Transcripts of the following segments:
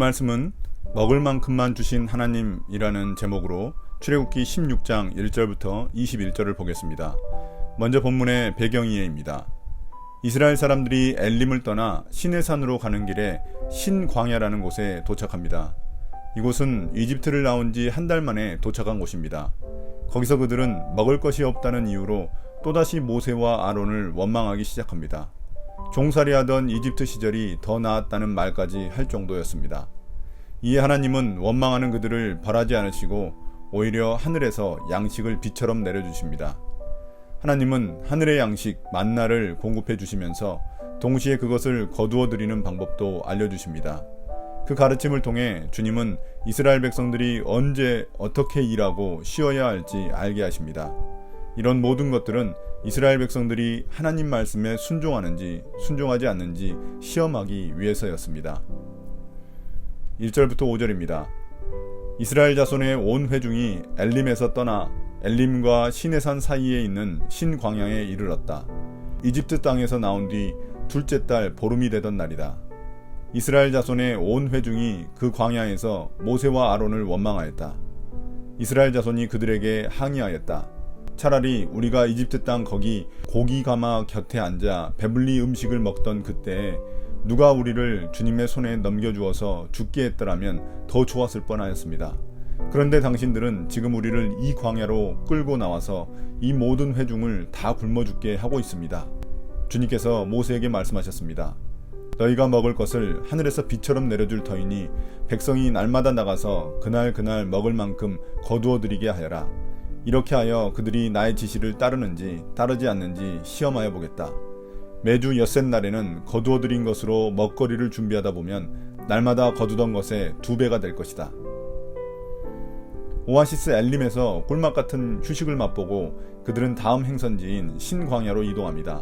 말씀은 먹을 만큼만 주신 하나님이라는 제목으로 출애굽기 16장 1절부터 21절을 보겠습니다. 먼저 본문의 배경 이해입니다. 이스라엘 사람들이 엘림을 떠나 시내산으로 가는 길에 신광야라는 곳에 도착합니다. 이곳은 이집트를 나온 지 한 달 만에 도착한 곳입니다. 거기서 그들은 먹을 것이 없다는 이유로 또다시 모세와 아론을 원망하기 시작합니다. 종살이하던 이집트 시절이 더 나았다는 말까지 할 정도였습니다. 이에 하나님은 원망하는 그들을 벌하지 않으시고 오히려 하늘에서 양식을 비처럼 내려주십니다. 하나님은 하늘의 양식 만나를 공급해 주시면서 동시에 그것을 거두어 드리는 방법도 알려주십니다. 그 가르침을 통해 주님은 이스라엘 백성들이 언제 어떻게 일하고 쉬어야 할지 알게 하십니다. 이런 모든 것들은 이스라엘 백성들이 하나님 말씀에 순종하는지 순종하지 않는지 시험하기 위해서였습니다. 1절부터 5절입니다. 이스라엘 자손의 온 회중이 엘림에서 떠나 엘림과 시내산 사이에 있는 신광야에 이르렀다. 이집트 땅에서 나온 뒤 둘째 달 보름이 되던 날이다. 이스라엘 자손의 온 회중이 그 광야에서 모세와 아론을 원망하였다. 이스라엘 자손이 그들에게 항의하였다. 차라리 우리가 이집트 땅 거기 고기 가마 곁에 앉아 배불리 음식을 먹던 그때에 누가 우리를 주님의 손에 넘겨주어서 죽게 했더라면 더 좋았을 뻔하였습니다. 그런데 당신들은 지금 우리를 이 광야로 끌고 나와서 이 모든 회중을 다 굶어 죽게 하고 있습니다. 주님께서 모세에게 말씀하셨습니다. 너희가 먹을 것을 하늘에서 비처럼 내려줄 터이니 백성이 날마다 나가서 그날 먹을 만큼 거두어 드리게 하여라. 이렇게 하여 그들이 나의 지시를 따르는지 따르지 않는지 시험하여 보겠다. 매주 엿새 날에는 거두어 드린 것으로 먹거리를 준비하다 보면 날마다 거두던 것의 2배가 될 것이다. 오아시스 엘림에서 꿀맛 같은 휴식을 맛보고 그들은 다음 행선지인 신광야로 이동합니다.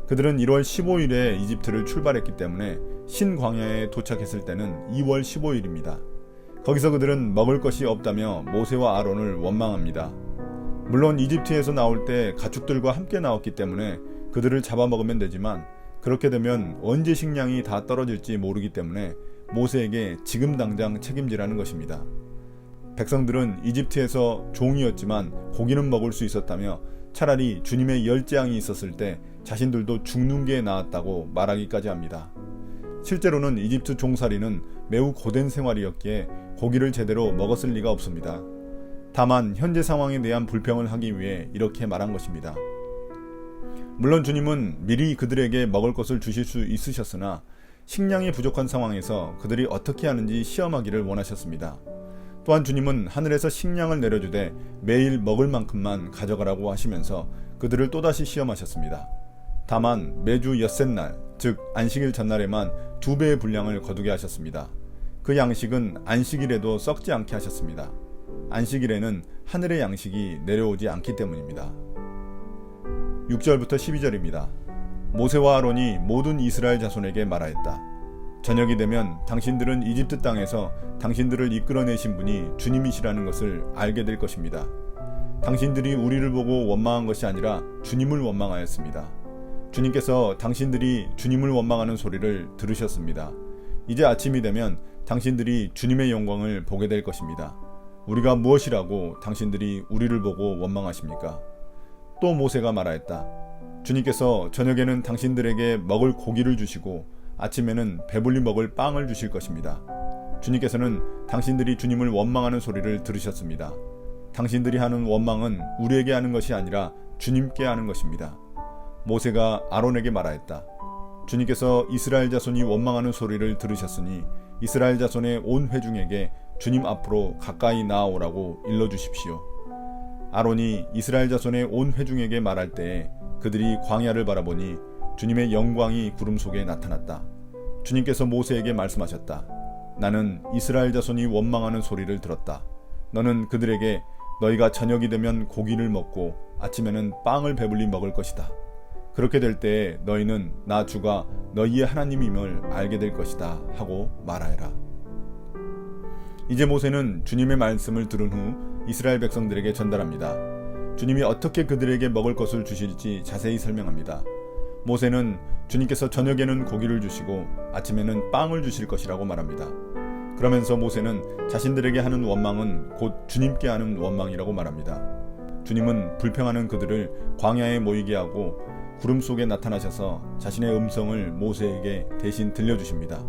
그들은 1월 15일에 이집트를 출발했기 때문에 신광야에 도착했을 때는 2월 15일입니다. 거기서 그들은 먹을 것이 없다며 모세와 아론을 원망합니다. 물론 이집트에서 나올 때 가축들과 함께 나왔기 때문에 그들을 잡아먹으면 되지만 그렇게 되면 언제 식량이 다 떨어질지 모르기 때문에 모세에게 지금 당장 책임지라는 것입니다. 백성들은 이집트에서 종이었지만 고기는 먹을 수 있었다며 차라리 주님의 열재앙이 있었을 때 자신들도 죽는 게 나았다고 말하기까지 합니다. 실제로는 이집트 종살이는 매우 고된 생활이었기에 고기를 제대로 먹었을 리가 없습니다. 다만 현재 상황에 대한 불평을 하기 위해 이렇게 말한 것입니다. 물론 주님은 미리 그들에게 먹을 것을 주실 수 있으셨으나 식량이 부족한 상황에서 그들이 어떻게 하는지 시험하기를 원하셨습니다. 또한 주님은 하늘에서 식량을 내려주되 매일 먹을 만큼만 가져가라고 하시면서 그들을 또다시 시험하셨습니다. 다만 매주 엿새날, 즉 안식일 전날에만 2배의 분량을 거두게 하셨습니다. 그 양식은 안식일에도 썩지 않게 하셨습니다. 안식일에는 하늘의 양식이 내려오지 않기 때문입니다. 6절부터 12절입니다. 모세와 아론이 모든 이스라엘 자손에게 말하였다. 저녁이 되면 당신들은 이집트 땅에서 당신들을 이끌어내신 분이 주님이시라는 것을 알게 될 것입니다. 당신들이 우리를 보고 원망한 것이 아니라 주님을 원망하였습니다. 주님께서 당신들이 주님을 원망하는 소리를 들으셨습니다. 이제 아침이 되면 당신들이 주님의 영광을 보게 될 것입니다. 우리가 무엇이라고 당신들이 우리를 보고 원망하십니까? 또 모세가 말하였다. 주님께서 저녁에는 당신들에게 먹을 고기를 주시고 아침에는 배불리 먹을 빵을 주실 것입니다. 주님께서는 당신들이 주님을 원망하는 소리를 들으셨습니다. 당신들이 하는 원망은 우리에게 하는 것이 아니라 주님께 하는 것입니다. 모세가 아론에게 말하였다. 주님께서 이스라엘 자손이 원망하는 소리를 들으셨으니 이스라엘 자손의 온 회중에게 주님 앞으로 가까이 나아오라고 일러주십시오. 아론이 이스라엘 자손의 온 회중에게 말할 때에 그들이 광야를 바라보니 주님의 영광이 구름 속에 나타났다. 주님께서 모세에게 말씀하셨다. 나는 이스라엘 자손이 원망하는 소리를 들었다. 너는 그들에게 너희가 저녁이 되면 고기를 먹고 아침에는 빵을 배불리 먹을 것이다. 그렇게 될 때에 너희는 나 주가 너희의 하나님임을 알게 될 것이다 하고 말하여라. 이제 모세는 주님의 말씀을 들은 후 이스라엘 백성들에게 전달합니다. 주님이 어떻게 그들에게 먹을 것을 주실지 자세히 설명합니다. 모세는 주님께서 저녁에는 고기를 주시고 아침에는 빵을 주실 것이라고 말합니다. 그러면서 모세는 자신들에게 하는 원망은 곧 주님께 하는 원망이라고 말합니다. 주님은 불평하는 그들을 광야에 모이게 하고 구름 속에 나타나셔서 자신의 음성을 모세에게 대신 들려주십니다.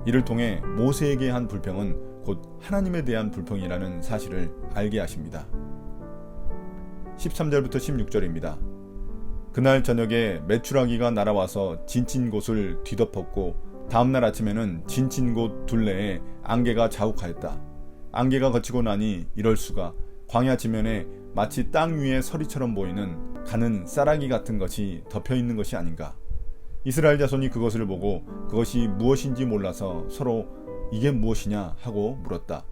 이를 통해 모세에게 한 불평은 곧 하나님에 대한 불평이라는 사실을 알게 하십니다. 13절부터 16절입니다. 그날 저녁에 메추라기가 날아와서 진친 곳을 뒤덮었고 다음날 아침에는 진친 곳 둘레에 안개가 자욱하였다. 안개가 걷히고 나니 이럴 수가, 광야 지면에 마치 땅 위에 서리처럼 보이는 가는 쌀아기 같은 것이 덮여 있는 것이 아닌가. 이스라엘 자손이 그것을 보고 그것이 무엇인지 몰라서 서로 이게 무엇이냐 하고 물었다.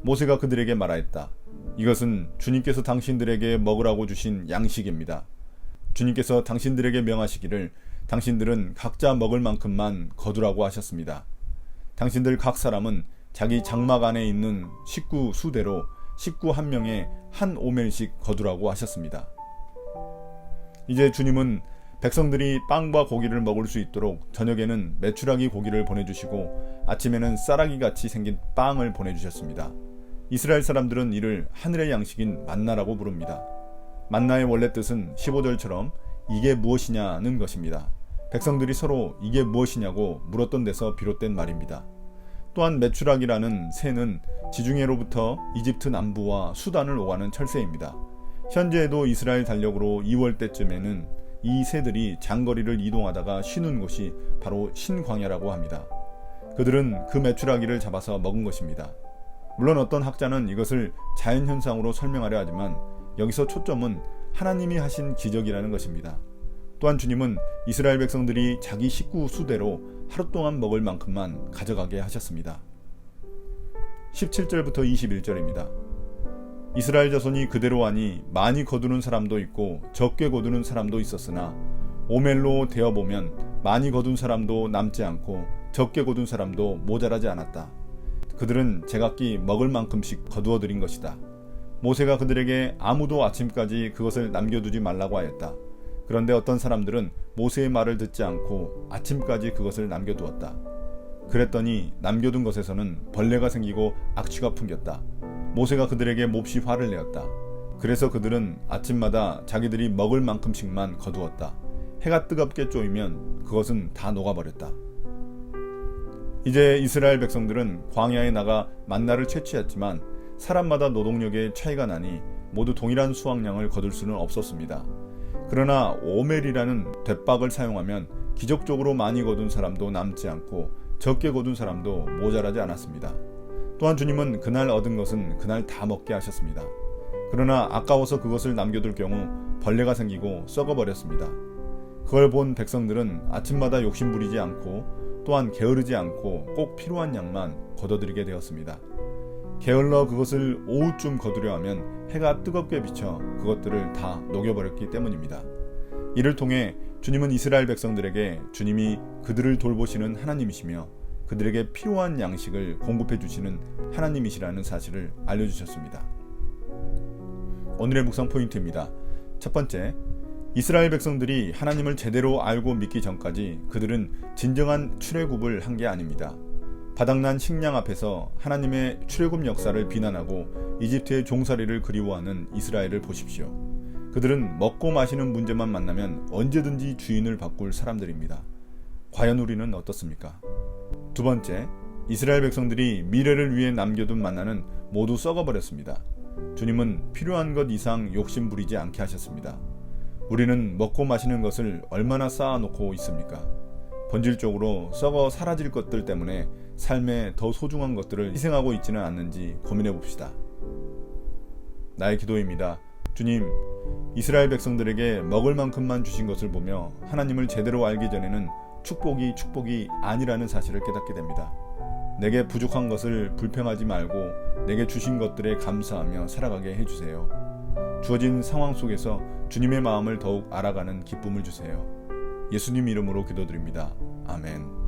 모세가 그들에게 말하였다. 이것은 주님께서 당신들에게 먹으라고 주신 양식입니다. 주님께서 당신들에게 명하시기를 당신들은 각자 먹을 만큼만 거두라고 하셨습니다. 당신들 각 사람은 자기 장막 안에 있는 식구 수대로 식구 한 명에 한 오멜씩 거두라고 하셨습니다. 이제 주님은 백성들이 빵과 고기를 먹을 수 있도록 저녁에는 메추라기 고기를 보내주시고 아침에는 쌀아기 같이 생긴 빵을 보내주셨습니다. 이스라엘 사람들은 이를 하늘의 양식인 만나라고 부릅니다. 만나의 원래 뜻은 15절처럼 이게 무엇이냐는 것입니다. 백성들이 서로 이게 무엇이냐고 물었던 데서 비롯된 말입니다. 또한 메추라기라는 새는 지중해로부터 이집트 남부와 수단을 오가는 철새입니다. 현재에도 이스라엘 달력으로 2월 때쯤에는 이 새들이 장거리를 이동하다가 쉬는 곳이 바로 신광야라고 합니다. 그들은 그 메추라기를 잡아서 먹은 것입니다. 물론 어떤 학자는 이것을 자연현상으로 설명하려 하지만 여기서 초점은 하나님이 하신 기적이라는 것입니다. 또한 주님은 이스라엘 백성들이 자기 식구 수대로 하루 동안 먹을 만큼만 가져가게 하셨습니다. 17절부터 21절입니다. 이스라엘 자손이 그대로 하니 많이 거두는 사람도 있고 적게 거두는 사람도 있었으나 오멜로 되어보면 많이 거둔 사람도 남지 않고 적게 거둔 사람도 모자라지 않았다. 그들은 제각기 먹을 만큼씩 거두어 드린 것이다. 모세가 그들에게 아무도 아침까지 그것을 남겨두지 말라고 하였다. 그런데 어떤 사람들은 모세의 말을 듣지 않고 아침까지 그것을 남겨두었다. 그랬더니 남겨둔 것에서는 벌레가 생기고 악취가 풍겼다. 모세가 그들에게 몹시 화를 내었다. 그래서 그들은 아침마다 자기들이 먹을 만큼씩만 거두었다. 해가 뜨겁게 쪼이면 그것은 다 녹아버렸다. 이제 이스라엘 백성들은 광야에 나가 만나를 채취했지만 사람마다 노동력의 차이가 나니 모두 동일한 수확량을 거둘 수는 없었습니다. 그러나 오멜이라는 돛박을 사용하면 기적적으로 많이 거둔 사람도 남지 않고 적게 거둔 사람도 모자라지 않았습니다. 또한 주님은 그날 얻은 것은 그날 다 먹게 하셨습니다. 그러나 아까워서 그것을 남겨둘 경우 벌레가 생기고 썩어버렸습니다. 그걸 본 백성들은 아침마다 욕심부리지 않고 또한 게으르지 않고 꼭 필요한 양만 거둬들이게 되었습니다. 게을러 그것을 오후쯤 거두려 하면 해가 뜨겁게 비쳐 그것들을 다 녹여버렸기 때문입니다. 이를 통해 주님은 이스라엘 백성들에게 주님이 그들을 돌보시는 하나님이시며 그들에게 필요한 양식을 공급해 주시는 하나님이시라는 사실을 알려주셨습니다. 오늘의 묵상 포인트입니다. 첫 번째, 이스라엘 백성들이 하나님을 제대로 알고 믿기 전까지 그들은 진정한 출애굽을 한 게 아닙니다. 바닥난 식량 앞에서 하나님의 출애굽 역사를 비난하고 이집트의 종살이를 그리워하는 이스라엘을 보십시오. 그들은 먹고 마시는 문제만 만나면 언제든지 주인을 바꿀 사람들입니다. 과연 우리는 어떻습니까? 두 번째, 이스라엘 백성들이 미래를 위해 남겨둔 만나는 모두 썩어버렸습니다. 주님은 필요한 것 이상 욕심 부리지 않게 하셨습니다. 우리는 먹고 마시는 것을 얼마나 쌓아놓고 있습니까? 본질적으로 썩어 사라질 것들 때문에 삶에 더 소중한 것들을 희생하고 있지는 않는지 고민해 봅시다. 나의 기도입니다. 주님, 이스라엘 백성들에게 먹을 만큼만 주신 것을 보며 하나님을 제대로 알기 전에는 축복이 아니라는 사실을 깨닫게 됩니다. 내게 부족한 것을 불평하지 말고 내게 주신 것들에 감사하며 살아가게 해주세요. 주어진 상황 속에서 주님의 마음을 더욱 알아가는 기쁨을 주세요. 예수님 이름으로 기도드립니다. 아멘.